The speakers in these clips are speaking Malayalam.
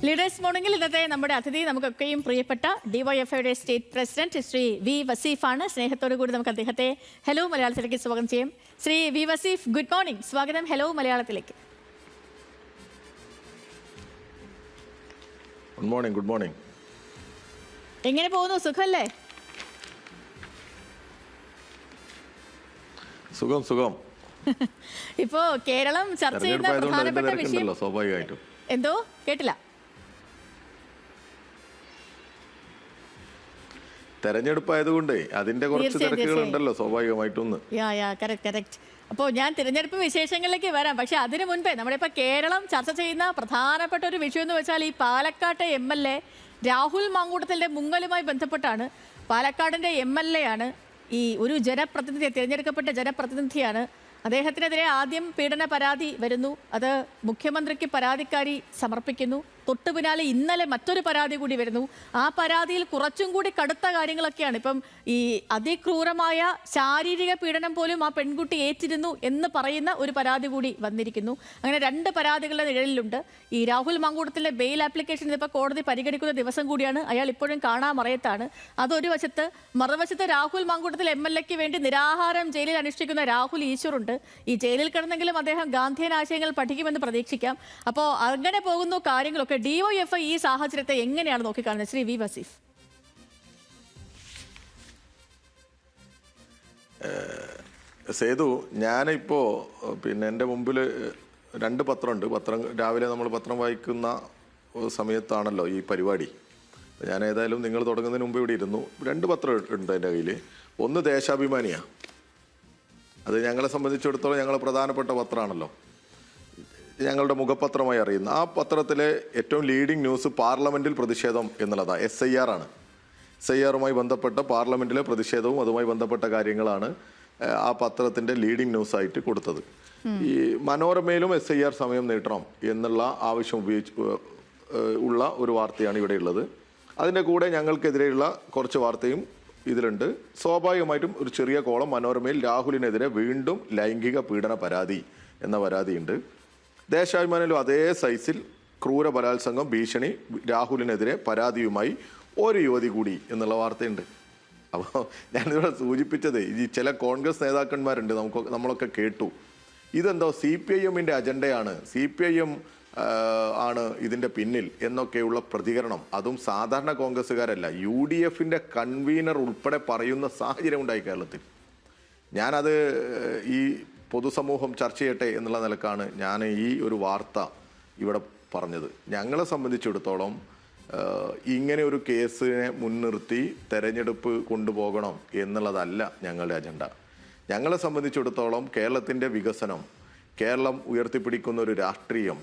ലീഡേഴ്സ് മോർണിംഗിൽ ഇന്നത്തെ നമ്മുടെ അതിഥി നമുക്കൊക്കെയും പ്രിയപ്പെട്ട ഡിവൈഎഫ്ഐയുടെ സ്റ്റേറ്റ് പ്രസിഡന്റ് ശ്രീ വി വസീഫാണ്. സ്നേഹത്തോടു കൂടി നമുക്ക് അദ്ദേഹത്തെ ഹലോ മലയാളത്തിലേക്ക് സ്വാഗതം ചെയ്യും. Shri V Vaseef, good morning, സ്വാഗതം ഹലോ മലയാളത്തിലേക്ക്. Good morning. Good morning. എങ്ങനെ പോകുന്നു? സുഖമല്ലേ? സുഖം സുഖം. ഇപ്പോ കേരളം ചർച്ച ചെയ്യുന്ന പ്രധാനപ്പെട്ട വിഷയം സ്വാഭാവികമായിട്ടും എന്തോ കേട്ടില്ല. തെരഞ്ഞെടുപ്പായതുകൊണ്ട് അതിന്റെ കുറച്ച് തിരക്കുകളുണ്ടല്ലോ സ്വാഭാവികമായിട്ടും. അപ്പോൾ ഞാൻ തിരഞ്ഞെടുപ്പ് വിശേഷങ്ങളിലേക്ക് വരാം. പക്ഷെ അതിനു മുൻപേ നമ്മളിപ്പോൾ കേരളം ചർച്ച ചെയ്യുന്ന പ്രധാനപ്പെട്ട ഒരു വിഷയം എന്ന് വെച്ചാൽ ഈ പാലക്കാട്ടെ MLA രാഹുൽ മാങ്കൂട്ടത്തിൻ്റെ മുങ്ങലുമായി ബന്ധപ്പെട്ടാണ്. പാലക്കാടിൻ്റെ MLA ആണ്, ഈ ഒരു ജനപ്രതിനിധി, തിരഞ്ഞെടുക്കപ്പെട്ട ജനപ്രതിനിധിയാണ്. അദ്ദേഹത്തിനെതിരെ ആദ്യം പീഡന പരാതി വരുന്നു. അത് മുഖ്യമന്ത്രിക്ക് പരാതിക്കാരി സമർപ്പിക്കുന്നു. തൊട്ടു പിന്നാലെ ഇന്നലെ മറ്റൊരു പരാതി കൂടി വരുന്നു. ആ പരാതിയിൽ കുറച്ചും കൂടി കടുത്ത കാര്യങ്ങളൊക്കെയാണ്. ഇപ്പം ഈ അതിക്രൂരമായ ശാരീരിക പീഡനം പോലും ആ പെൺകുട്ടി ഏറ്റിരുന്നു എന്ന് പറയുന്ന ഒരു പരാതി കൂടി വന്നിരിക്കുന്നു. അങ്ങനെ 2 പരാതികളുടെ നിഴലിലുണ്ട്. ഈ രാഹുൽ മാങ്കൂട്ടത്തിൻ്റെ ബെയിൽ ആപ്ലിക്കേഷൻ ഇതിപ്പോൾ കോടതി പരിഗണിക്കുന്ന ദിവസം കൂടിയാണ്. അയാൾ ഇപ്പോഴും കാണാമറയത്താണ്. അതൊരു വശത്ത്. മറുവശത്ത് രാഹുൽ മാങ്കൂട്ടത്തിൽ MLAക്ക് വേണ്ടി നിരാഹാരം ജയിലിൽ അനുഷ്ഠിക്കുന്ന രാഹുൽ ഈശ്വറുണ്ട്. ഈ ജയിലിൽ കിടന്നെങ്കിലും അദ്ദേഹം ഗാന്ധിയൻ ആശയങ്ങൾ പഠിക്കുമെന്ന് പ്രതീക്ഷിക്കാം. അപ്പോൾ അങ്ങനെ പോകുന്നു കാര്യങ്ങളൊക്കെ. ഡിവൈഎഫ്ഐ ഈ സാഹചര്യത്തെ എങ്ങനെയാണ് നോക്കിക്കാണുന്നത് ശ്രീ വി വസീഫ്? സേതു, ഞാനിപ്പോൾ എൻ്റെ മുമ്പിൽ 2 പത്രമുണ്ട്. രാവിലെ നമ്മൾ പത്രം വായിക്കുന്ന സമയത്താണല്ലോ ഈ പരിപാടി. ഞാൻ ഏതായാലും നിങ്ങൾ തുടങ്ങുന്നതിന് മുമ്പ് ഇവിടെ ഇരുന്നു. 2 പത്രം ഉണ്ട് എൻ്റെ കയ്യിൽ. ഒന്ന് ദേശാഭിമാനിയാണ്. അത് ഞങ്ങളെ സംബന്ധിച്ചിടത്തോളം ഞങ്ങളെ പ്രധാനപ്പെട്ട പത്രമാണല്ലോ, ഞങ്ങളുടെ മുഖപത്രമായി അറിയുന്ന. ആ പത്രത്തിലെ ഏറ്റവും ലീഡിംഗ് ന്യൂസ് പാർലമെൻറ്റിൽ പ്രതിഷേധം എന്നുള്ളതാണ്. SIR ആണ്. SIRമായി ബന്ധപ്പെട്ട പാർലമെൻറ്റിലെ പ്രതിഷേധവും അതുമായി ബന്ധപ്പെട്ട കാര്യങ്ങളാണ് ആ പത്രത്തിൻ്റെ ലീഡിംഗ് ന്യൂസായിട്ട് കൊടുത്തത്. ഈ മനോരമയിലും SIR സമയം നീട്ടണം എന്നുള്ള ആവശ്യം ഉള്ള ഒരു വാർത്തയാണ് ഇവിടെ ഉള്ളത്. അതിൻ്റെ കൂടെ ഞങ്ങൾക്കെതിരെയുള്ള കുറച്ച് വാർത്തയും ഇതിലുണ്ട്. സ്വാഭാവികമായിട്ടും ഒരു ചെറിയ കോളം മനോരമയിൽ രാഹുലിനെതിരെ വീണ്ടും ലൈംഗിക പീഡന പരാതി എന്ന പരാതിയുണ്ട്. ദേശാഭിമാനിലും അതേ സൈസിൽ ക്രൂര ബലാത്സംഗം ഭീഷണി രാഹുലിനെതിരെ പരാതിയുമായി ഒരു യുവതി കൂടി എന്നുള്ള വാർത്തയുണ്ട്. അപ്പോൾ ഞാനിവിടെ സൂചിപ്പിച്ചത് ഈ ചില കോൺഗ്രസ് നേതാക്കന്മാരുണ്ട്, നമ്മളൊക്കെ കേട്ടു, ഇതെന്തോ CPIMൻ്റെ അജണ്ടയാണ്, CPIM ആണ് ഇതിൻ്റെ പിന്നിൽ എന്നൊക്കെയുള്ള പ്രതികരണം. അതും സാധാരണ കോൺഗ്രസ്സുകാരല്ല, UDFൻ്റെ കൺവീനർ ഉൾപ്പെടെ പറയുന്ന സാഹചര്യം ഉണ്ടായി കേരളത്തിൽ. ഞാനത് ഈ പൊതുസമൂഹം ചർച്ച ചെയ്യട്ടെ എന്നുള്ള നിലക്കാണ് ഞാൻ ഈ ഒരു വാർത്ത ഇവിടെ പറഞ്ഞത്. ഞങ്ങളെ സംബന്ധിച്ചിടത്തോളം ഇങ്ങനെ ഒരു കേസിനെ മുൻനിർത്തി തെരഞ്ഞെടുപ്പ് കൊണ്ടുപോകണം എന്നുള്ളതല്ല ഞങ്ങളുടെ അജണ്ട. ഞങ്ങളെ സംബന്ധിച്ചിടത്തോളം കേരളത്തിൻ്റെ വികസനം, കേരളം ഉയർത്തിപ്പിടിക്കുന്ന ഒരു രാഷ്ട്രീയം,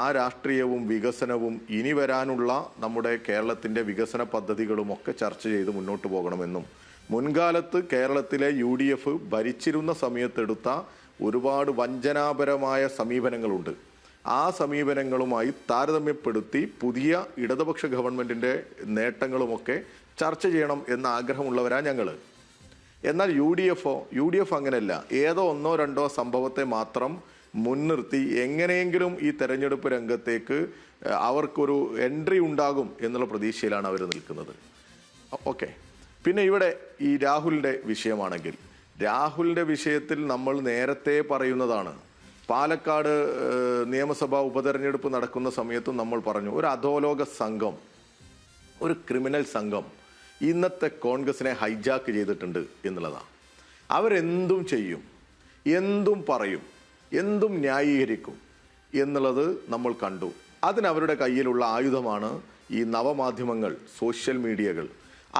ആ രാഷ്ട്രീയവും വികസനവും ഇനി വരാനുള്ള നമ്മുടെ കേരളത്തിൻ്റെ വികസന പദ്ധതികളുമൊക്കെ ചർച്ച ചെയ്ത് മുന്നോട്ട് പോകണമെന്നും മുൻകാലത്ത് കേരളത്തിലെ UDF ഭരിച്ചിരുന്ന സമയത്തെടുത്ത ഒരുപാട് വഞ്ചനാപരമായ സമീപനങ്ങളുണ്ട്. ആ സമീപനങ്ങളുമായി താരതമ്യപ്പെടുത്തി പുതിയ ഇടതുപക്ഷ ഗവൺമെൻറ്റിൻ്റെ നേട്ടങ്ങളുമൊക്കെ ചർച്ച ചെയ്യണം എന്ന ആഗ്രഹമുള്ളവരാണ് ഞങ്ങൾ. എന്നാൽ UDF അങ്ങനെയല്ല. ഏതോ 1-2 സംഭവത്തെ മാത്രം മുൻനിർത്തി എങ്ങനെയെങ്കിലും ഈ തെരഞ്ഞെടുപ്പ് രംഗത്തേക്ക് അവർക്കൊരു എൻട്രി ഉണ്ടാകും എന്നുള്ള പ്രതീക്ഷയിലാണ് അവർ നിൽക്കുന്നത്. ഓക്കെ, പിന്നെ ഇവിടെ ഈ രാഹുലിൻ്റെ വിഷയമാണെങ്കിൽ, രാഹുലിൻ്റെ വിഷയത്തിൽ നമ്മൾ നേരത്തെ പറയുന്നതാണ്. പാലക്കാട് നിയമസഭാ ഉപതെരഞ്ഞെടുപ്പ് നടക്കുന്ന സമയത്തും നമ്മൾ പറഞ്ഞു, ഒരു അധോലോക സംഘം, ഒരു ക്രിമിനൽ സംഘം ഇന്നത്തെ കോൺഗ്രസിനെ ഹൈജാക്ക് ചെയ്തിട്ടുണ്ട് എന്നുള്ളതാണ്. അവരെന്തും ചെയ്യും, എന്തും പറയും, എന്തും ന്യായീകരിക്കും എന്നുള്ളത് നമ്മൾ കണ്ടു. അതിനവരുടെ കയ്യിലുള്ള ആയുധമാണ് ഈ നവമാധ്യമങ്ങൾ, സോഷ്യൽ മീഡിയകൾ.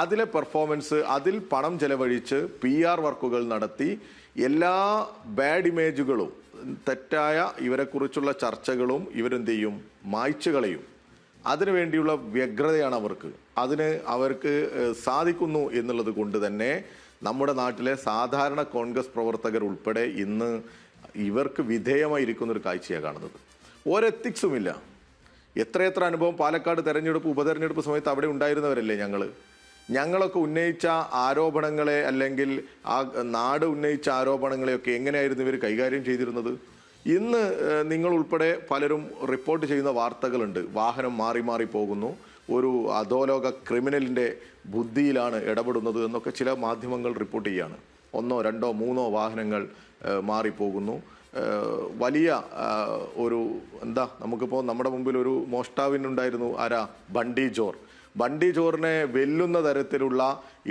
അതിലെ പെർഫോമൻസ്, അതിൽ പണം ചെലവഴിച്ച് PR വർക്കുകൾ നടത്തി എല്ലാ ബാഡ് ഇമേജുകളും തെറ്റായ ഇവരെക്കുറിച്ചുള്ള ചർച്ചകളും ഇവരെന്ത് ചെയ്യും, മായ്ച്ചു കളയും. അതിനു വേണ്ടിയുള്ള വ്യഗ്രതയാണ് അവർക്ക്. അതിന് അവർക്ക് സാധിക്കുന്നു എന്നുള്ളത് കൊണ്ട് തന്നെ നമ്മുടെ നാട്ടിലെ സാധാരണ കോൺഗ്രസ് പ്രവർത്തകർ ഉൾപ്പെടെ ഇന്ന് ഇവർക്ക് വിധേയമായിരിക്കുന്നൊരു കാഴ്ചയാണ് കാണുന്നത്. ഒരെത്തിക്സുമില്ല. എത്രയെത്ര അനുഭവം പാലക്കാട് തെരഞ്ഞെടുപ്പ് ഉപതെരഞ്ഞെടുപ്പ് സമയത്ത് അവിടെ ഉണ്ടായിരുന്നവരല്ലേ ഞങ്ങളൊക്കെ ഉന്നയിച്ച ആരോപണങ്ങളെ, അല്ലെങ്കിൽ ആ നാട് ഉന്നയിച്ച ആരോപണങ്ങളെയൊക്കെ എങ്ങനെയായിരുന്നു ഇവർ കൈകാര്യം ചെയ്തിരുന്നത്? ഇന്ന് നിങ്ങൾ ഉൾപ്പെടെ പലരും റിപ്പോർട്ട് ചെയ്യുന്ന വാർത്തകളുണ്ട്. വാഹനം മാറി മാറി പോകുന്നു, ഒരു അധോലോക ക്രിമിനലിൻ്റെ ബുദ്ധിയിലാണ് ഇടപെടുന്നത് എന്നൊക്കെ ചില മാധ്യമങ്ങൾ റിപ്പോർട്ട് ചെയ്യുകയാണ്. 1, 2, 3 വാഹനങ്ങൾ മാറിപ്പോകുന്നു. വലിയ ഒരു നമുക്കിപ്പോൾ നമ്മുടെ മുമ്പിൽ ഒരു മോഷ്ടാവിനുണ്ടായിരുന്നു, ആരാ? ബണ്ടി ജോറിനെ വെല്ലുന്ന തരത്തിലുള്ള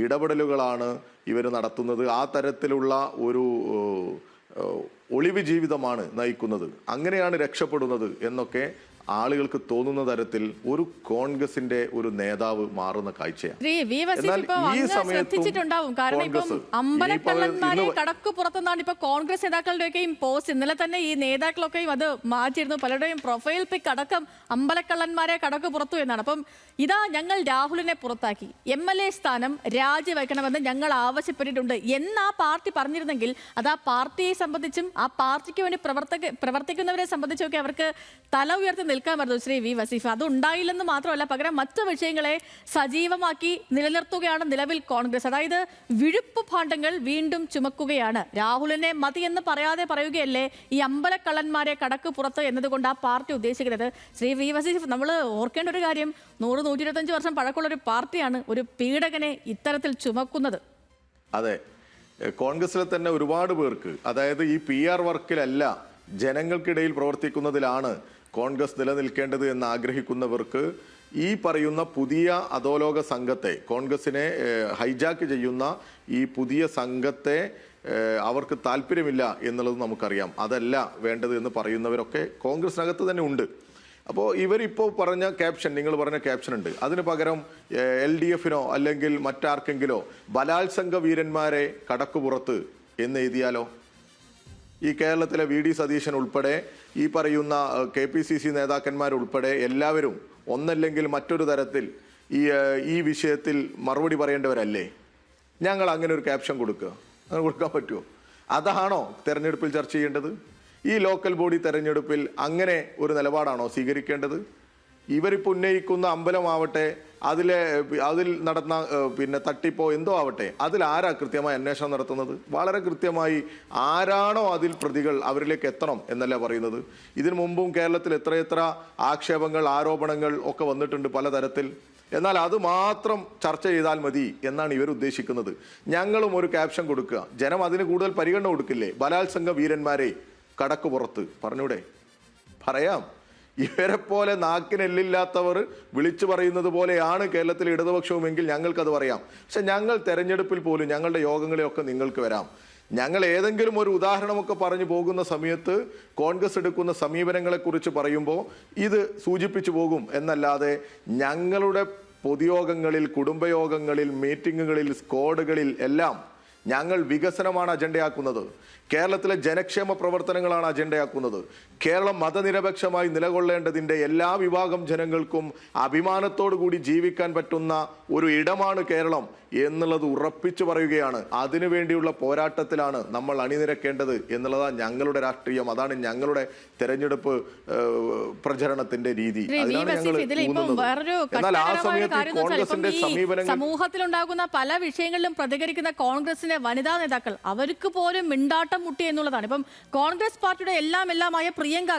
ഇടപെടലുകളാണ് ഇവർ നടത്തുന്നത്. ആ തരത്തിലുള്ള ഒരു ഒളിവ് ജീവിതമാണ് നയിക്കുന്നത്. അങ്ങനെയാണ് രക്ഷപ്പെടുന്നത് എന്നൊക്കെ ആളുകൾക്ക് തോന്നുന്ന തരത്തിൽ ഒരു കോൺഗ്രസിന്റെ ഒരു നേതാവ് മാറുന്ന കാഴ്ചയാണ്. ശ്രദ്ധിച്ചിട്ടുണ്ടാവും. കാരണം ഇപ്പം അമ്പലക്കള്ളന്മാരെ കടക്ക് പുറത്തുനിന്നാണ് ഇപ്പൊ കോൺഗ്രസ് നേതാക്കളുടെയൊക്കെയും പോസ്റ്റ്. ഇന്നലെ തന്നെ ഈ നേതാക്കളൊക്കെയും അത് മാറ്റിയിരുന്നു. പലരുടെയും പ്രൊഫൈൽ പിക്ക് അടക്കം അമ്പലക്കള്ളന്മാരെ കടക്ക് പുറത്തു എന്നാണ്. അപ്പം ഇതാ ഞങ്ങൾ രാഹുലിനെ പുറത്താക്കി, MLA സ്ഥാനം രാജിവെക്കണമെന്ന് ഞങ്ങൾ ആവശ്യപ്പെട്ടിട്ടുണ്ട് എന്ന് ആ പാർട്ടി പറഞ്ഞിരുന്നെങ്കിൽ അത് ആ പാർട്ടിയെ സംബന്ധിച്ചും ആ പാർട്ടിക്ക് വേണ്ടി പ്രവർത്തിക്കുന്നവരെ സംബന്ധിച്ചൊക്കെ അവർക്ക് തല ഉയർത്തി നിൽക്കാമായിരുന്നു ശ്രീ വി വസീഫ്. അത് ഉണ്ടായില്ലെന്ന് മാത്രമല്ല, പകരം മറ്റു വിഷയങ്ങളെ സജീവമാക്കി നിലനിർത്തുകയാണ് നിലവിൽ കോൺഗ്രസ്. അതായത് വിഴുപ്പ് ഭാണ്ഡങ്ങൾ വീണ്ടും ചുമക്കുകയാണ്. രാഹുലിനെ മതിയെന്ന് പറയാതെ പറയുകയല്ലേ ഈ അമ്പലക്കള്ളന്മാരെ കടക്ക് പുറത്ത് എന്നതുകൊണ്ട് ആ പാർട്ടി ഉദ്ദേശിക്കുന്നത്. ശ്രീ വി വസീഫ്, നമ്മൾ ഓർക്കേണ്ട ഒരു കാര്യം, 100-125 വർഷം പഴക്കമുള്ള ഒരു പാർട്ടിയാണ് ഒരു പീഡകനെ ഇത്തരത്തിൽ ചുമക്കുന്നത്. അതെ, കോൺഗ്രസിലെ തന്നെ ഒരുപാട് പേർക്ക്, അതായത് ഈ PR വർക്കിലല്ല ജനങ്ങൾക്കിടയിൽ പ്രവർത്തിക്കുന്നതിലാണ് കോൺഗ്രസ് നിലനിൽക്കേണ്ടത് എന്ന് ആഗ്രഹിക്കുന്നവർക്ക് ഈ പറയുന്ന പുതിയ അധോലോക സംഘത്തെ, കോൺഗ്രസിനെ ഹൈജാക്ക് ചെയ്യുന്ന ഈ പുതിയ സംഘത്തെ അവർക്ക് താല്പര്യമില്ല എന്നുള്ളത് നമുക്കറിയാം. അതല്ല വേണ്ടത് എന്ന് പറയുന്നവരൊക്കെ കോൺഗ്രസിനകത്ത് തന്നെ ഉണ്ട്. അപ്പോൾ ഇവരിപ്പോൾ പറഞ്ഞ ക്യാപ്ഷൻ, നിങ്ങൾ പറഞ്ഞ ക്യാപ്ഷൻ ഉണ്ട്, അതിന് പകരം LDFനോ അല്ലെങ്കിൽ മറ്റാർക്കെങ്കിലോ ബലാത്സംഗ വീരന്മാരെ കടക്കുപുറത്ത് എന്ന് എഴുതിയാലോ? ഈ കേരളത്തിലെ VD സതീശൻ ഉൾപ്പെടെ ഈ പറയുന്ന KPCC നേതാക്കന്മാരുൾപ്പെടെ എല്ലാവരും ഒന്നല്ലെങ്കിൽ മറ്റൊരു തരത്തിൽ ഈ വിഷയത്തിൽ മറുപടി പറയേണ്ടവരല്ലേ? ഞങ്ങൾ അങ്ങനെ ഒരു ക്യാപ്ഷൻ അങ്ങനെ കൊടുക്കാൻ പറ്റുമോ? അതാണോ തെരഞ്ഞെടുപ്പിൽ ചർച്ച ചെയ്യേണ്ടത്? ഈ ലോക്കൽ ബോഡി തെരഞ്ഞെടുപ്പിൽ അങ്ങനെ ഒരു നിലപാടാണോ സ്വീകരിക്കേണ്ടത്? ഇവരിപ്പോൾ ഉന്നയിക്കുന്ന അമ്പലമാവട്ടെ, അതിൽ നടന്ന തട്ടിപ്പോ എന്തോ ആവട്ടെ, അതിൽ ആരാ കൃത്യമായി അന്വേഷണം നടത്തുന്നത്? വളരെ കൃത്യമായി ആരാണോ അതിൽ പ്രതികൾ അവരിലേക്ക് എത്തണം എന്നല്ല പറയുന്നത്. ഇതിനു മുമ്പും കേരളത്തിൽ എത്രയെത്ര ആക്ഷേപങ്ങൾ, ആരോപണങ്ങൾ ഒക്കെ വന്നിട്ടുണ്ട് പലതരത്തിൽ. എന്നാൽ അത് മാത്രം ചർച്ച ചെയ്താൽ മതി എന്നാണ് ഇവർ ഉദ്ദേശിക്കുന്നത്. ഞങ്ങളും ഒരു ക്യാപ്ഷൻ കൊടുക്കുക, ജനം അതിന് കൂടുതൽ പരിഗണന കൊടുക്കില്ലേ? ബലാത്സംഗ വീരന്മാരെ കടക്ക് പുറത്ത് പറഞ്ഞൂടെ? പറയാം. ഇവരെ പോലെ നാക്കിനെല്ലില്ലാത്തവർ വിളിച്ചു പറയുന്നത് പോലെയാണ് കേരളത്തിലെ ഇടതുപക്ഷവുമെങ്കിൽ ഞങ്ങൾക്കത് പറയാം. പക്ഷെ ഞങ്ങൾ തെരഞ്ഞെടുപ്പിൽ പോലും ഞങ്ങളുടെ യോഗങ്ങളിലൊക്കെ നിങ്ങൾക്ക് വരാം. ഞങ്ങൾ ഏതെങ്കിലും ഒരു ഉദാഹരണമൊക്കെ പറഞ്ഞു പോകുന്ന സമയത്ത് കോൺഗ്രസ് എടുക്കുന്ന സമീപനങ്ങളെക്കുറിച്ച് പറയുമ്പോൾ ഇത് സൂചിപ്പിച്ചു പോകും എന്നല്ലാതെ ഞങ്ങളുടെ പൊതുയോഗങ്ങളിൽ, കുടുംബയോഗങ്ങളിൽ, മീറ്റിങ്ങുകളിൽ, സ്ക്വാഡുകളിൽ എല്ലാം ഞങ്ങൾ വികസനമാണ് അജണ്ടയാക്കുന്നത്. കേരളത്തിലെ ജനക്ഷേമ പ്രവർത്തനങ്ങളാണ് അജണ്ടയാക്കുന്നത്. കേരളം മതനിരപേക്ഷമായി നിലകൊള്ളേണ്ടതിൻ്റെ എല്ലാ വിഭാഗം ജനങ്ങൾക്കും അഭിമാനത്തോടു കൂടി ജീവിക്കാൻ പറ്റുന്ന ഒരു ഇടമാണ് കേരളം എന്നുള്ളത് ഉറപ്പിച്ചു പറയുകയാണ്. അതിനുവേണ്ടിയുള്ള പോരാട്ടത്തിലാണ് നമ്മൾ അണിനിരക്കേണ്ടത് എന്നുള്ളതാണ് ഞങ്ങളുടെ രാഷ്ട്രീയം. അതാണ് ഞങ്ങളുടെ തെരഞ്ഞെടുപ്പ് പ്രചരണത്തിന്റെ രീതി. എന്നാൽ ആ സമയത്ത് കോൺഗ്രസിന്റെ സമീപനങ്ങൾ, സമൂഹത്തിലുണ്ടാകുന്ന പല വിഷയങ്ങളിലും പ്രതികരിക്കുന്ന കോൺഗ്രസിന്റെ വനിതാ നേതാക്കൾ അവർക്ക് പോലും മിണ്ടാട്ടം മുട്ടി എന്നുള്ളതാണ്. ഇപ്പം കോൺഗ്രസ് പാർട്ടിയുടെ എല്ലാമായ പ്രിയങ്ക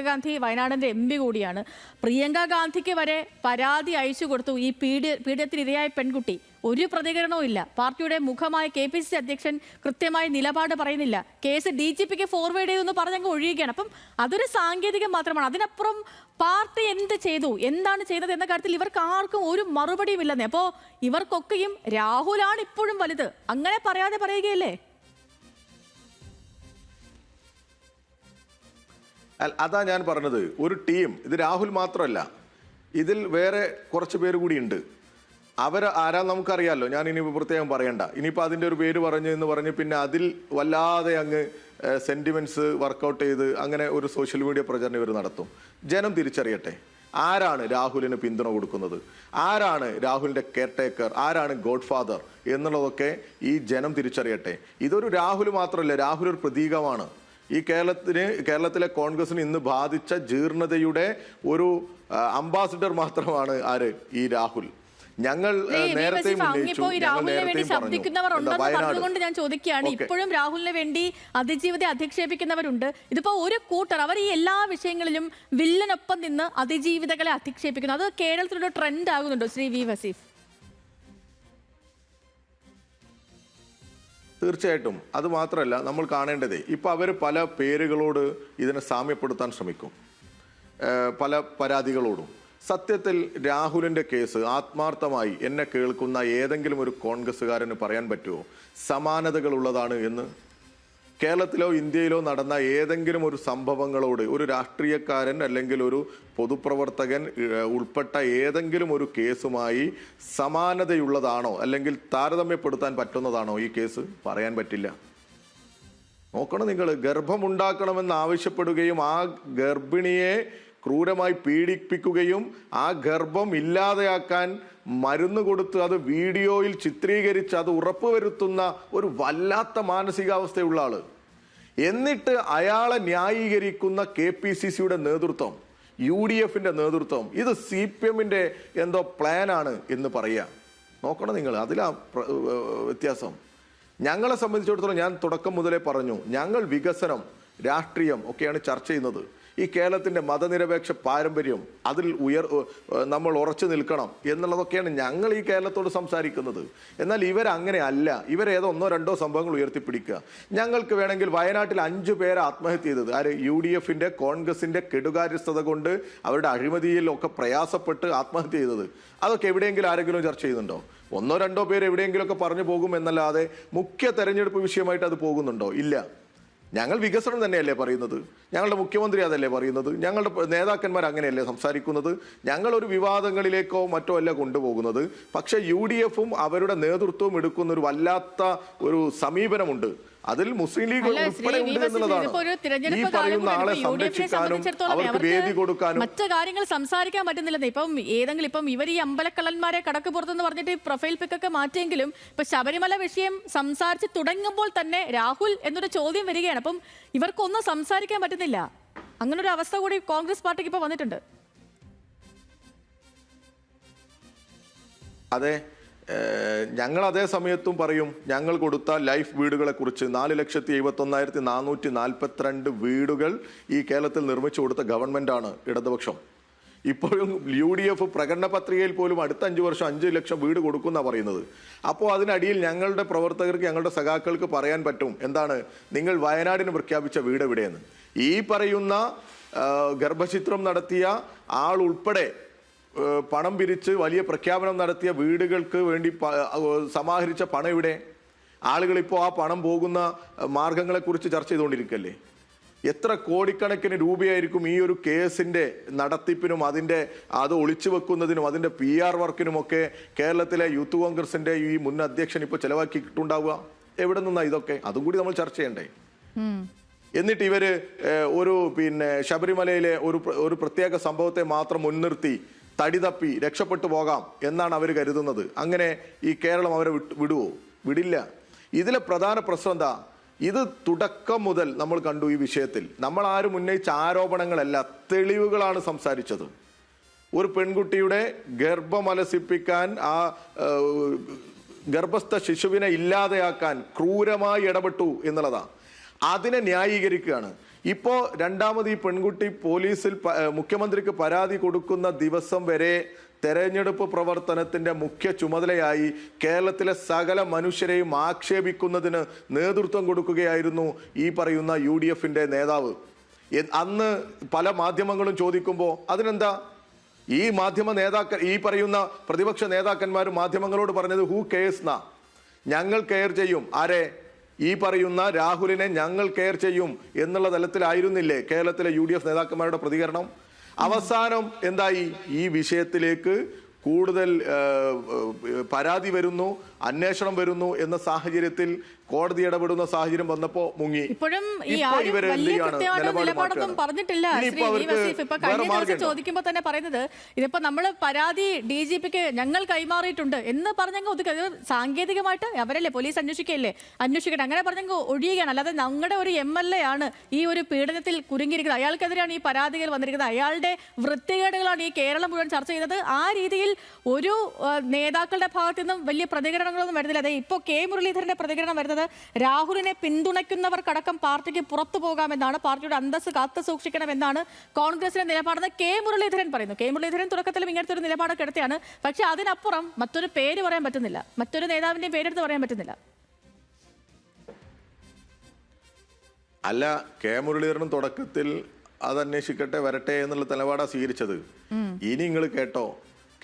ഗാന്ധി വയനാടിന്റെ MP കൂടിയാണ്. പ്രിയങ്ക ഗാന്ധിക്ക് വരെ പരാതി അയച്ചു കൊടുത്തു. ഈ പീഡനത്തിനിരയായ പെൺകുട്ടി ഒരു പ്രതികരണവും ഇല്ല. പാർട്ടിയുടെ മുഖമായ KPCC അധ്യക്ഷൻ കൃത്യമായ നിലപാട് പറയുന്നില്ല. കേസ് DGPക്ക് ഫോർവേഡ് ചെയ്തു എന്ന് പറഞ്ഞങ്ങ് ഒഴിയുകയാണ്. അപ്പം അതൊരു സാങ്കേതികം മാത്രമാണ്. അതിനപ്പുറം പാർട്ടി എന്ത് ചെയ്തു, എന്താണ് ചെയ്തത് എന്ന കാര്യത്തിൽ ഇവർക്ക് ആർക്കും ഒരു മറുപടിയും ഇല്ലെന്നേ. അപ്പോൾ ഇവർക്കൊക്കെയും രാഹുലാണ് ഇപ്പോഴും വലുത്, അങ്ങനെ പറയാതെ പറയുകയല്ലേ? അതാ ഞാൻ പറഞ്ഞത്, ഒരു ടീം, ഇത് രാഹുൽ മാത്രമല്ല, ഇതിൽ വേറെ കുറച്ച് പേര് കൂടി ഉണ്ട്. ആരാ നമുക്കറിയാമല്ലോ. ഞാൻ ഇനിയിപ്പോൾ പ്രത്യേകം പറയണ്ട. ഇനിയിപ്പോൾ അതിൻ്റെ ഒരു പേര് എന്ന് പറഞ്ഞ് പിന്നെ അതിൽ വല്ലാതെ അങ്ങ് സെൻറ്റിമെൻറ്റ്സ് വർക്കൗട്ട് ചെയ്ത് അങ്ങനെ ഒരു സോഷ്യൽ മീഡിയ പ്രചരണം ഇവർ നടത്തും. ജനം തിരിച്ചറിയട്ടെ ആരാണ് രാഹുലിന് പിന്തുണ കൊടുക്കുന്നത്, ആരാണ് രാഹുലിൻ്റെ കെയർടേക്കർ, ആരാണ് ഗോഡ് ഫാദർ എന്നുള്ളതൊക്കെ ഈ ജനം തിരിച്ചറിയട്ടെ. ഇതൊരു രാഹുൽ മാത്രമല്ല, രാഹുൽ ഒരു പ്രതീകമാണ്. ഈ കേരളത്തിലെ കോൺഗ്രസിന് ഇന്ന് ബാധിച്ച ജീർണതയുടെ ഒരു അംബാസിഡർ മാത്രമാണ് ആര്? ഈ രാഹുൽ. ഞങ്ങൾ നേരത്തെയും ഉന്നയിച്ചു, രാഹുലിനെ വേണ്ടി ശബ്ദിക്കുന്നവർ ഉണ്ടെന്ന് പറഞ്ഞുകൊണ്ട് ഞാൻ ചോദിക്കുകയാണ്. ഇപ്പോഴും രാഹുലിനെ വേണ്ടി അതിജീവിതയെ അധിക്ഷേപിക്കുന്നവരുണ്ട്. ഇതിപ്പോ ഒരു കൂട്ടർ അവർ ഈ എല്ലാ വിഷയങ്ങളിലും വില്ലനൊപ്പം നിന്ന് അതിജീവിതകളെ അധിക്ഷേപിക്കുന്നു. അത് കേരളത്തിലൊരു ട്രെൻഡ് ആകുന്നുണ്ടോ ശ്രീ വി വസീഫ്? തീർച്ചയായിട്ടും. അത് മാത്രമല്ല, നമ്മൾ കാണേണ്ടതേ ഇപ്പം അവർ പല പേരുകളോട് ഇതിനെ സാമ്യപ്പെടുത്താൻ ശ്രമിക്കും, പല പരാതികളോടും. സത്യത്തിൽ രാഹുലിൻ്റെ കേസ് ആത്മാർത്ഥമായി എന്നെ കേൾക്കുന്ന ഏതെങ്കിലും ഒരു കോൺഗ്രസ്സുകാരന് പറയാൻ പറ്റുമോ സമാനതകളുള്ളതാണ് എന്ന്? കേരളത്തിലോ ഇന്ത്യയിലോ നടന്ന ഏതെങ്കിലും ഒരു സംഭവങ്ങളോട് ഒരു രാഷ്ട്രീയക്കാരൻ അല്ലെങ്കിൽ ഒരു പൊതുപ്രവർത്തകൻ ഉൾപ്പെട്ട ഏതെങ്കിലും ഒരു കേസുമായി സമാനതയുള്ളതാണോ അല്ലെങ്കിൽ താരതമ്യപ്പെടുത്താൻ പറ്റുന്നതാണോ ഈ കേസ്? പറയാൻ പറ്റില്ല. നോക്കണം നിങ്ങൾ, ഗർഭമുണ്ടാക്കണമെന്ന് ആവശ്യപ്പെടുകയും ആ ഗർഭിണിയെ ക്രൂരമായി പീഡിപ്പിക്കുകയും ആ ഗർഭം ഇല്ലാതെയാക്കാൻ മരുന്ന് കൊടുത്ത് അത് വീഡിയോയിൽ ചിത്രീകരിച്ച് അത് ഉറപ്പുവരുത്തുന്ന ഒരു വല്ലാത്ത മാനസികാവസ്ഥയുള്ള ആള്. എന്നിട്ട് അയാളെ ന്യായീകരിക്കുന്ന KPCCയുടെ നേതൃത്വം, UDFന്റെ നേതൃത്വം, ഇത് CPMന്റെ എന്തോ പ്ലാനാണ് എന്ന് പറയുക. നോക്കണം നിങ്ങൾ, അതിലാ വ്യത്യാസം. ഞങ്ങളെ സംബന്ധിച്ചിടത്തോളം ഞാൻ തുടക്കം മുതലേ പറഞ്ഞു, ഞങ്ങൾ വികസനം, രാഷ്ട്രീയം ഒക്കെയാണ് ചർച്ച ചെയ്യുന്നത്. ഈ കേരളത്തിൻ്റെ മതനിരപേക്ഷ പാരമ്പര്യം, അതിൽ നമ്മൾ ഉറച്ചു നിൽക്കണം എന്നുള്ളതൊക്കെയാണ് ഞങ്ങൾ ഈ കേരളത്തോട് സംസാരിക്കുന്നത്. എന്നാൽ ഇവരങ്ങനെ അല്ല. ഇവരേതോ ഒന്നോ രണ്ടോ സംഭവങ്ങൾ ഉയർത്തിപ്പിടിക്കുക. ഞങ്ങൾക്ക് വേണമെങ്കിൽ വയനാട്ടിൽ 5 പേരെ ആത്മഹത്യ ചെയ്തത് ആര്? UDFന്റെ കോൺഗ്രസിന്റെ കെടുകാര്യസ്ഥത കൊണ്ട് അവരുടെ അഴിമതിയിൽ ഒക്കെ പ്രയാസപ്പെട്ട് ആത്മഹത്യ ചെയ്തത്. അതൊക്കെ എവിടെയെങ്കിലും ആരെങ്കിലും ചർച്ച ചെയ്യുന്നുണ്ടോ? ഒന്നോ രണ്ടോ പേര് എവിടെയെങ്കിലുമൊക്കെ പറഞ്ഞു പോകും എന്നല്ലാതെ മുഖ്യ തെരഞ്ഞെടുപ്പ് വിഷയമായിട്ട് അത് പോകുന്നുണ്ടോ? ഇല്ല. ഞങ്ങൾ വികസനം തന്നെയല്ലേ പറയുന്നത്, ഞങ്ങളുടെ മുഖ്യമന്ത്രി അതല്ലേ പറയുന്നത്, ഞങ്ങളുടെ നേതാക്കന്മാർ അങ്ങനെയല്ലേ സംസാരിക്കുന്നത്. ഞങ്ങളൊരു വിവാദങ്ങളിലേക്കോ മറ്റോ അല്ല കൊണ്ടുപോകുന്നത്. പക്ഷേ UDFും അവരുടെ നേതൃത്വവും എടുക്കുന്ന ഒരു വല്ലാത്ത ഒരു സമീപനമുണ്ട്. അതിൽ മുസ്ലിം ലീഗ് ഉൾപ്പെടെ ഉണ്ട് എന്നുള്ളതാണ്. ഈ പറയുന്ന ആളെ സംരക്ഷിക്കാനും അവർക്ക് വേദി കൊടുക്കാനും മറ്റു കാര്യങ്ങൾ സംസാരിക്കാൻ പറ്റുന്നില്ലെന്ന്. ഇപ്പം ഇവർ ഈ അമ്പലക്കള്ളന്മാരെ കടക്ക് പുറത്തെന്ന് പറഞ്ഞിട്ട് പ്രൊഫൈൽ പിക്കൊക്കെ മാറ്റിയെങ്കിലും ഇപ്പൊ ശബരിമല വിഷയം സംസാരിച്ച് തുടങ്ങുമ്പോൾ തന്നെ രാഹുൽ എന്നൊരു ചോദ്യം വരികയാണ്. അപ്പം ഇവർക്കൊന്നും സംസാരിക്കാൻ പറ്റുന്നില്ല. അങ്ങനൊരു അവസ്ഥ കൂടി കോൺഗ്രസ് പാർട്ടിക്ക് ഇപ്പൊ വന്നിട്ടുണ്ട്. അതെ, ഞങ്ങൾ അതേ സമയത്തും പറയും, ഞങ്ങൾ കൊടുത്ത ലൈഫ് വീടുകളെ കുറിച്ച് 4,71,442 വീടുകൾ ഈ കേരളത്തിൽ നിർമ്മിച്ചു കൊടുത്ത ഗവൺമെന്റാണ് ഇടതുപക്ഷം. ഇപ്പോഴും UDF പ്രകടന പത്രികയിൽ പോലും അടുത്ത 5 വർഷം 5 ലക്ഷം വീട് കൊടുക്കുമെന്നാണ് പറയുന്നത്. അപ്പോൾ അതിനടിയിൽ ഞങ്ങളുടെ പ്രവർത്തകർക്ക്, ഞങ്ങളുടെ സഖാക്കൾക്ക് പറയാൻ പറ്റും എന്താണ്, നിങ്ങൾ വയനാടിന് പ്രഖ്യാപിച്ച വീട് എവിടെയെന്ന്. ഈ പറയുന്ന ഗർഭചിത്രം നടത്തിയ ആൾ ഉൾപ്പെടെ പണം പിരിച്ച് വലിയ പ്രഖ്യാപനം നടത്തിയ വീടുകൾക്ക് വേണ്ടി സമാഹരിച്ച പണം ഇവിടെ? ആളുകളിപ്പോൾ ആ പണം പോകുന്ന മാർഗങ്ങളെക്കുറിച്ച് ചർച്ച ചെയ്തുകൊണ്ടിരിക്കല്ലേ. എത്ര കോടിക്കണക്കിന് രൂപയായിരിക്കും ഈ ഒരു കേസിൻ്റെ നടത്തിപ്പിനും അത് ഒളിച്ചു വെക്കുന്നതിനും അതിൻ്റെ PR വർക്കിനുമൊക്കെ കേരളത്തിലെ യൂത്ത് കോൺഗ്രസിൻ്റെ ഈ മുൻ അധ്യക്ഷൻ ഇപ്പോൾ ചെലവാക്കിയിട്ടുണ്ടാവുക? എവിടെ നിന്നാണ് ഇതൊക്കെ? അതും കൂടി നമ്മൾ ചർച്ച ചെയ്യണ്ടേ? എന്നിട്ട് ഇവര് ശബരിമലയിലെ ഒരു പ്രത്യേക സംഭവത്തെ മാത്രം മുൻനിർത്തി തടി തപ്പി രക്ഷപ്പെട്ടു പോകാം എന്നാണ് അവർ കരുതുന്നത്. അങ്ങനെ ഈ കേരളം അവരെ വിടുവോ? വിടില്ല. ഇതിലെ പ്രധാന പ്രശ്നം എന്താ? ഇത് തുടക്കം മുതൽ നമ്മൾ കണ്ടു. ഈ വിഷയത്തിൽ നമ്മൾ ആരും ഉന്നയിച്ച ആരോപണങ്ങളല്ല, തെളിവുകളാണ് സംസാരിച്ചത്. ഒരു പെൺകുട്ടിയുടെ ഗർഭമലസിപ്പിക്കാൻ, ആ ഗർഭസ്ഥ ശിശുവിനെ ഇല്ലാതെയാക്കാൻ ക്രൂരമായി ഇടപെട്ടു എന്നുള്ളതാണ്. അതിനെ ന്യായീകരിക്കുകയാണ്. ഇപ്പോൾ രണ്ടാമത് ഈ പെൺകുട്ടി പോലീസിൽ മുഖ്യമന്ത്രിക്ക് പരാതി കൊടുക്കുന്ന ദിവസം വരെ തെരഞ്ഞെടുപ്പ് പ്രവർത്തനത്തിൻ്റെ മുഖ്യ ചുമതലയായി കേരളത്തിലെ സകല മനുഷ്യരെയും ആക്ഷേപിക്കുന്നതിന് നേതൃത്വം കൊടുക്കുകയായിരുന്നു ഈ പറയുന്ന UDFന്റെ നേതാവ്. അന്ന് പല മാധ്യമങ്ങളും ചോദിക്കുമ്പോൾ അതിനെന്താ ഈ ഈ പറയുന്ന പ്രതിപക്ഷ നേതാക്കന്മാർ മാധ്യമങ്ങളോട് പറഞ്ഞത് ഹൂ കെയർസ് എന്നാ? ഞങ്ങൾ കെയർ ചെയ്യും. ആരെ? ഈ പറയുന്ന രാഹുലിനെ ഞങ്ങൾ കെയർ ചെയ്യും എന്നുള്ള തലത്തിലായിരുന്നില്ലേ കേരളത്തിലെ UDF നേതാക്കന്മാരുടെ പ്രതികരണം? അവസാനം എന്തായി? ഈ വിഷയത്തിലേക്ക് കൂടുതൽ പരാതി വരുന്നു, അന്വേഷണം വരുന്നു എന്ന സാഹചര്യത്തിൽ കോടതി ഇടപെടുന്ന സാഹചര്യം വന്നപ്പോ മുങ്ങി. ഇപ്പോഴും ഈ ഇപ്പൊ ആരും ഇവര് എന്ത് വലിയ ചെയ്യാണ്? കൃത്യമായിട്ട് നിലപാട് നിലപാടൊന്നും മാറ്റുകയാണ്. പറഞ്ഞിട്ടില്ല. ഇനിയിപ്പോ ശ്രീ അവർക്ക് വസീഫ് ഇപ്പൊ വേറെ കഴിഞ്ഞ മാർഗ്ഗം ദിവസം ഉണ്ടോ? ചോദിക്കുമ്പോൾ തന്നെ പറയുന്നത് ഇതിപ്പോ നമ്മള് പരാതി DGPക്ക് ഞങ്ങൾ കൈമാറിയിട്ടുണ്ട് എന്ന് പറഞ്ഞങ്ങ് ഒതുക്കുക. അത് സാങ്കേതികമായിട്ട് അവരല്ലേ പോലീസ് അന്വേഷിക്കട്ടെ അങ്ങനെ പറഞ്ഞങ്ങ് ഒഴിയുകയാണ്. അല്ലാതെ ഞങ്ങളുടെ ഒരു MLA ആണ് ഈ ഒരു പീഡനത്തിൽ കുരുങ്ങിയിരിക്കുന്നത്, അയാൾക്കെതിരെയാണ് ഈ പരാതികൾ വന്നിരിക്കുന്നത്, അയാളുടെ വൃത്തികേടുകളാണ് ഈ കേരളം മുഴുവൻ ചർച്ച ചെയ്യുന്നത്. ആ രീതിയിൽ ഒരു നേതാക്കളുടെ ഭാഗത്തു നിന്നും വലിയ പ്രതികരണങ്ങളൊന്നും വരുന്നില്ല. അതെ ഇപ്പോൾ കെ മുരളീധരന്റെ പ്രതികരണം വരുന്നത് രാഹുലിനെ പിന്തുണയ്ക്കുന്നവർക്കടക്കം പാർട്ടിക്ക് പുറത്തു പോകാമെന്നാണ്, പാർട്ടിയുടെ അന്തസ്സ് കാത്തു സൂക്ഷിക്കണമെന്നാണ് കോൺഗ്രസിന്റെ നിലപാടെന്ന് കെ മുരളീധരൻ പറയുന്നു. കെ മുരളീധരൻ തുടക്കത്തിലും ഇങ്ങനത്തെ ഒരു നിലപാടൊക്കെ എടുത്തെയാണ്. പക്ഷെ അതിനപ്പുറം മറ്റൊരു പേര് പറയാൻ പറ്റുന്നില്ല, മറ്റൊരു നേതാവിന്റെയും പേരെടുത്ത് പറയാൻ പറ്റുന്നില്ല. അല്ല, കെ മുരളീധരനും തുടക്കത്തിൽ അത് അന്വേഷിക്കട്ടെ വരട്ടെ എന്നുള്ള നിലപാടാണ് സ്വീകരിച്ചത്. ഇനി നിങ്ങൾ കേട്ടോ,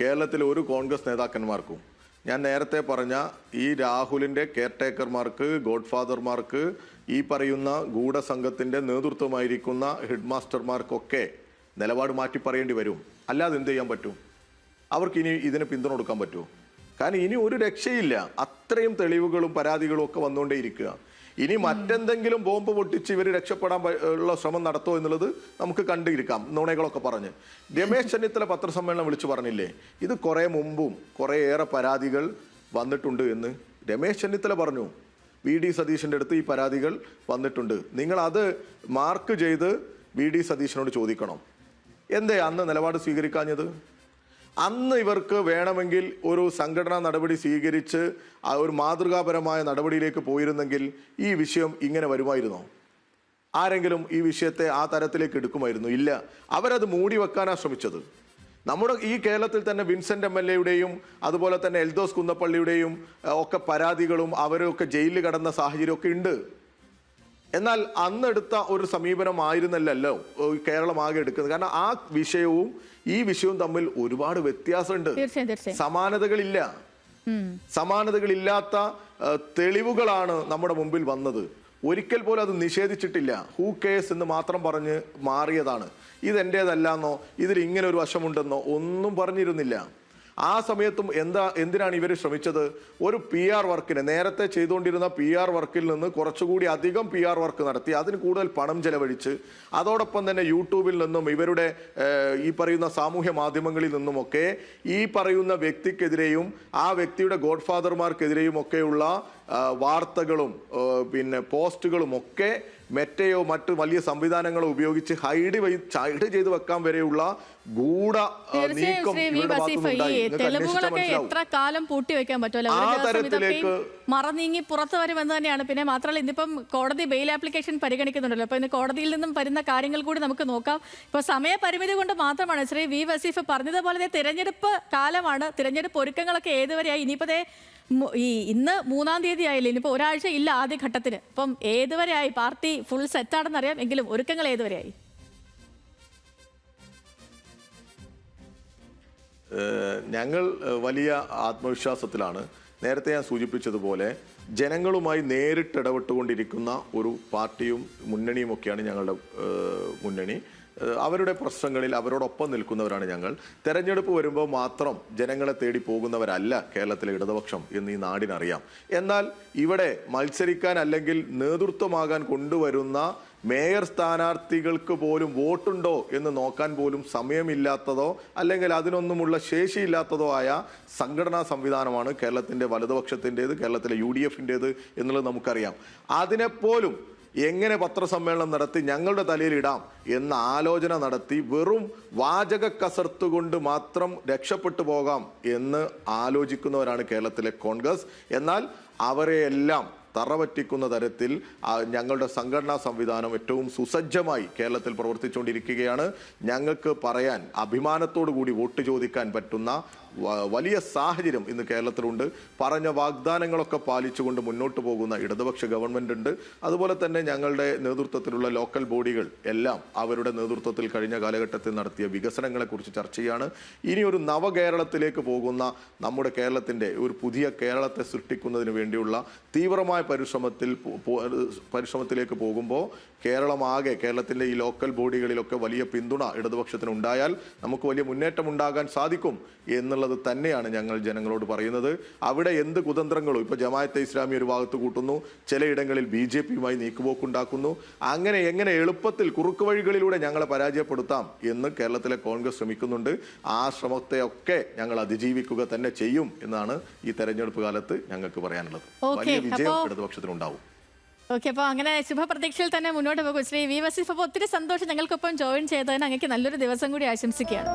കേരളത്തിലെ ഒരു കോൺഗ്രസ് നേതാക്കന്മാർക്കും ഞാൻ നേരത്തെ പറഞ്ഞ ഈ രാഹുലിന്റെ കെയർടേക്കർമാർക്ക്, ഗോഡ്ഫാദർമാർക്ക്, ഈ പറയുന്ന ഗൂഢസംഘത്തിന്റെ നേതൃത്വമായിരിക്കുന്ന ഹെഡ് മാസ്റ്റർമാർക്കൊക്കെ നിലപാട് മാറ്റി പറയേണ്ടി വരും. അല്ലാതെ എന്ത് ചെയ്യാൻ പറ്റും? അവർക്ക് ഇനി ഇതിന് പിന്തുണ കൊടുക്കാൻ പറ്റുമോ? കാരണം ഇനി ഒരു രക്ഷയില്ല. അത്രയും തെളിവുകളും പരാതികളും ഒക്കെ വന്നുകൊണ്ടേയിരിക്കുക. ഇനി മറ്റെന്തെങ്കിലും ബോംബ് പൊട്ടിച്ച് ഇവർ രക്ഷപ്പെടാൻ ഉള്ള ശ്രമം നടത്തുമോ എന്നുള്ളത് നമുക്ക് കണ്ടിരിക്കാം. നുണകളൊക്കെ പറഞ്ഞ് രമേശ് ചെന്നിത്തല പത്രസമ്മേളനം വിളിച്ചു പറഞ്ഞില്ലേ, ഇത് കുറെ മുമ്പും കുറേയേറെ പരാതികൾ വന്നിട്ടുണ്ട് എന്ന് രമേശ് ചെന്നിത്തല പറഞ്ഞു. VD സതീശന്റെ അടുത്ത് ഈ പരാതികൾ വന്നിട്ടുണ്ട്, നിങ്ങൾ അത് മാർക്ക് ചെയ്ത് VD സതീശനോട് ചോദിക്കണം. എന്തേ അന്ന് നിലപാട് സ്വീകരിക്കാഞ്ഞത്? അന്ന് ഇവർക്ക് വേണമെങ്കിൽ ഒരു സംഘടനാ നടപടി സ്വീകരിച്ച് ഒരു മാതൃകാപരമായ നടപടിയിലേക്ക് പോയിരുന്നെങ്കിൽ ഈ വിഷയം ഇങ്ങനെ വരുമായിരുന്നോ? ആരെങ്കിലും ഈ വിഷയത്തെ ആ തരത്തിലേക്ക് എടുക്കുമായിരുന്നു? ഇല്ല, അവരത് മൂടി വെക്കാനാണ് ശ്രമിച്ചത്. നമ്മുടെ ഈ കേരളത്തിൽ തന്നെ വിൻസെന്റ് MLA അതുപോലെ തന്നെ എൽദോസ് കുന്നപ്പള്ളിയുടെയും ഒക്കെ പരാതികളും അവരൊക്കെ ജയിലിൽ കടന്ന സാഹചര്യമൊക്കെ ഉണ്ട്. എന്നാൽ അന്നെടുത്ത ഒരു സമീപനമായിരുന്നല്ലോ കേരളം ആകെ എടുക്കുന്നത്. കാരണം ആ വിഷയവും ഈ വിഷയവും തമ്മിൽ ഒരുപാട് വ്യത്യാസമുണ്ട്, സമാനതകളില്ല. സമാനതകളില്ലാത്ത തെളിവുകളാണ് നമ്മുടെ മുമ്പിൽ വന്നത്. ഒരിക്കൽ പോലും അത് നിഷേധിച്ചിട്ടില്ല. ഹൂ കേസ് എന്ന് മാത്രം പറഞ്ഞ് മാറിയതാണ്. ഇതെൻ്റേതല്ലെന്നോ ഇതിൽ ഇങ്ങനെ ഒരു വശമുണ്ടെന്നോ ഒന്നും പറഞ്ഞിരുന്നില്ല. ആ സമയത്തും എന്തിനാണ് ഇവർ ശ്രമിച്ചത്? ഒരു PR വർക്കിന്, നേരത്തെ ചെയ്തുകൊണ്ടിരുന്ന PR വർക്കിൽ നിന്ന് കുറച്ചുകൂടി അധികം PR വർക്ക് നടത്തി അതിന് കൂടുതൽ പണം ചെലവഴിച്ച് അതോടൊപ്പം തന്നെ യൂട്യൂബിൽ നിന്നും ഇവരുടെ ഈ പറയുന്ന സാമൂഹ്യ മാധ്യമങ്ങളിൽ നിന്നുമൊക്കെ ഈ പറയുന്ന വ്യക്തിക്കെതിരെയും ആ വ്യക്തിയുടെ ഗോഡ്ഫാദർമാർക്കെതിരെയും ഒക്കെയുള്ള വാർത്തകളും പിന്നെ പോസ്റ്റുകളും ഒക്കെ മെറ്റയോ മറ്റു വലിയ സംവിധാനങ്ങളോ ഉപയോഗിച്ച് ഹൈഡ് ചെയ്ത് വെക്കാൻ വരെയുള്ള ഗൂഢ നീക്കം തെളിവുകളൊക്കെ എത്ര കാലം പൂട്ടി വെക്കാൻ പറ്റുമല്ലോ, മറനീങ്ങി പുറത്തു വരുമെന്ന് തന്നെയാണ്. പിന്നെ മാത്രമല്ല, ഇന്നിപ്പം കോടതി ബെയിൽ ആപ്ലിക്കേഷൻ പരിഗണിക്കുന്നുണ്ടല്ലോ. അപ്പൊ ഇന്ന് കോടതിയിൽ നിന്നും വരുന്ന കാര്യങ്ങൾ കൂടി നമുക്ക് നോക്കാം. ഇപ്പൊ സമയപരിമിതി കൊണ്ട് മാത്രമാണ് ശ്രീ വി വസീഫ് പറഞ്ഞതുപോലെ തിരഞ്ഞെടുപ്പ് കാലമാണ്, തിരഞ്ഞെടുപ്പ് ഒരുക്കങ്ങളൊക്കെ ഏതുവരെയായി? ഇനിയിപ്പോ ഇന്ന് 3-ാം തീയതി ആയില്ലേ, ഇനിയിപ്പോൾ ഒരാഴ്ച ഇല്ല ആദ്യഘട്ടത്തിന്. അപ്പം ഏതുവരെയായി? പാർട്ടി ഫുൾ സെറ്റാണെന്ന് അറിയാം, എങ്കിലും ഒരുക്കങ്ങൾ ഏതുവരെയായി? ഞങ്ങൾ വലിയ ആത്മവിശ്വാസത്തിലാണ്. നേരത്തെ ഞാൻ സൂചിപ്പിച്ചതുപോലെ ജനങ്ങളുമായി നേരിട്ട് ഇടപെട്ടുകൊണ്ടിരിക്കുന്ന ഒരു പാർട്ടിയും മുന്നണിയുമൊക്കെയാണ് ഞങ്ങളുടെ മുന്നണി. അവരുടെ പ്രശ്നങ്ങളിൽ അവരോടൊപ്പം നിൽക്കുന്നവരാണ് ഞങ്ങൾ. തെരഞ്ഞെടുപ്പ് വരുമ്പോൾ മാത്രം ജനങ്ങളെ തേടി പോകുന്നവരല്ല കേരളത്തിലെ ഇടതുപക്ഷം എന്ന് ഈ നാടിനറിയാം. എന്നാൽ ഇവിടെ മത്സരിക്കാൻ അല്ലെങ്കിൽ നേതൃത്വമാകാൻ കൊണ്ടുവരുന്ന മേയർ സ്ഥാനാർത്ഥികൾക്ക് പോലും വോട്ടുണ്ടോ എന്ന് നോക്കാൻ പോലും സമയമില്ലാത്തതോ അല്ലെങ്കിൽ അതിനൊന്നുമുള്ള ശേഷിയില്ലാത്തതോ ആയ സംഘടനാ സംവിധാനമാണ് കേരളത്തിൻ്റെ വലതുപക്ഷത്തിൻ്റേത്, കേരളത്തിലെ UDF-ൻ്റേത് എന്നുള്ളത് നമുക്കറിയാം. അതിനെപ്പോലും എങ്ങനെ പത്രസമ്മേളനം നടത്തി ഞങ്ങളുടെ തലയിലിടാം എന്ന ആലോചന നടത്തി വെറും വാചക കസർത്ത് കൊണ്ട് മാത്രം രക്ഷപ്പെട്ടു പോകാം എന്ന് ആലോചിക്കുന്നവരാണ് കേരളത്തിലെ കോൺഗ്രസ്. എന്നാൽ അവരെയെല്ലാം തറപറ്റിക്കുന്ന തരത്തിൽ ഞങ്ങളുടെ സംഘടനാ സംവിധാനം ഏറ്റവും സുസജ്ജമായി കേരളത്തിൽ പ്രവർത്തിച്ചുകൊണ്ടിരിക്കുകയാണ്. ഞങ്ങൾക്ക് പറയാൻ അഭിമാനത്തോടു കൂടി വോട്ട് ചോദിക്കാൻ പറ്റുന്ന വലിയ സാഹചര്യം ഇന്ന് കേരളത്തിലുണ്ട്. പറഞ്ഞ വാഗ്ദാനങ്ങളൊക്കെ പാലിച്ചുകൊണ്ട് മുന്നോട്ട് പോകുന്ന ഇടതുപക്ഷ ഗവൺമെന്റ് ഉണ്ട്. അതുപോലെ തന്നെ ഞങ്ങളുടെ നേതൃത്വത്തിലുള്ള ലോക്കൽ ബോഡികൾ എല്ലാം അവരുടെ നേതൃത്വത്തിൽ കഴിഞ്ഞ കാലഘട്ടത്തിൽ നടത്തിയ വികസനങ്ങളെക്കുറിച്ച് ചർച്ച ചെയ്യാണ്. ഇനി ഒരു നവകേരളത്തിലേക്ക് പോകുന്ന നമ്മുടെ കേരളത്തിൻ്റെ ഒരു പുതിയ കേരളത്തെ സൃഷ്ടിക്കുന്നതിന് വേണ്ടിയുള്ള തീവ്രമായ പരിശ്രമത്തിലേക്ക് പോകുമ്പോൾ കേരളമാകെ, കേരളത്തിൻ്റെ ഈ ലോക്കൽ ബോഡികളിലൊക്കെ വലിയ പിന്തുണ ഇടതുപക്ഷത്തിന് ഉണ്ടായാൽ നമുക്ക് വലിയ മുന്നേറ്റം ഉണ്ടാകാൻ സാധിക്കും എന്നുള്ള എന്നുള്ളത് തന്നെയാണ് ഞങ്ങൾ ജനങ്ങളോട് പറയുന്നത്. അവിടെ എന്ത് കുതന്ത്രങ്ങളും ഇപ്പോൾ ജമാഅത്തെ ഇസ്ലാമി ഒരു ഭാഗത്ത് കൂട്ടുന്നു, ചിലയിടങ്ങളിൽ BJPയുമായി നീക്കുപോക്കുണ്ടാക്കുന്നു. അങ്ങനെ എങ്ങനെ എളുപ്പത്തിൽ കുറുക്ക് വഴികളിലൂടെ ഞങ്ങളെ പരാജയപ്പെടുത്താം എന്ന് കേരളത്തിലെ കോൺഗ്രസ് ശ്രമിക്കുന്നുണ്ട്. ആ ശ്രമത്തെ ഒക്കെ ഞങ്ങൾ അതിജീവിക്കുക തന്നെ ചെയ്യും എന്നാണ് ഈ തെരഞ്ഞെടുപ്പ് കാലത്ത് ഞങ്ങൾക്ക് പറയാനുള്ളത്. വലിയ വിജയം ഇടതുപക്ഷത്തിനുണ്ടാവും. ഓക്കെ, അപ്പോൾ അങ്ങനെ ശുഭപ്രതീക്ഷയിൽ തന്നെ മുന്നോട്ട് പോകും ശ്രീ വി വസീഫ്. അപ്പോൾ ഒത്തിരി സന്തോഷം ഞങ്ങൾക്കൊപ്പം ജോയിൻ ചെയ്തതിന്. അങ്ങേക്ക് നല്ലൊരു ദിവസം കൂടി ആശംസിക്കുകയാണ്.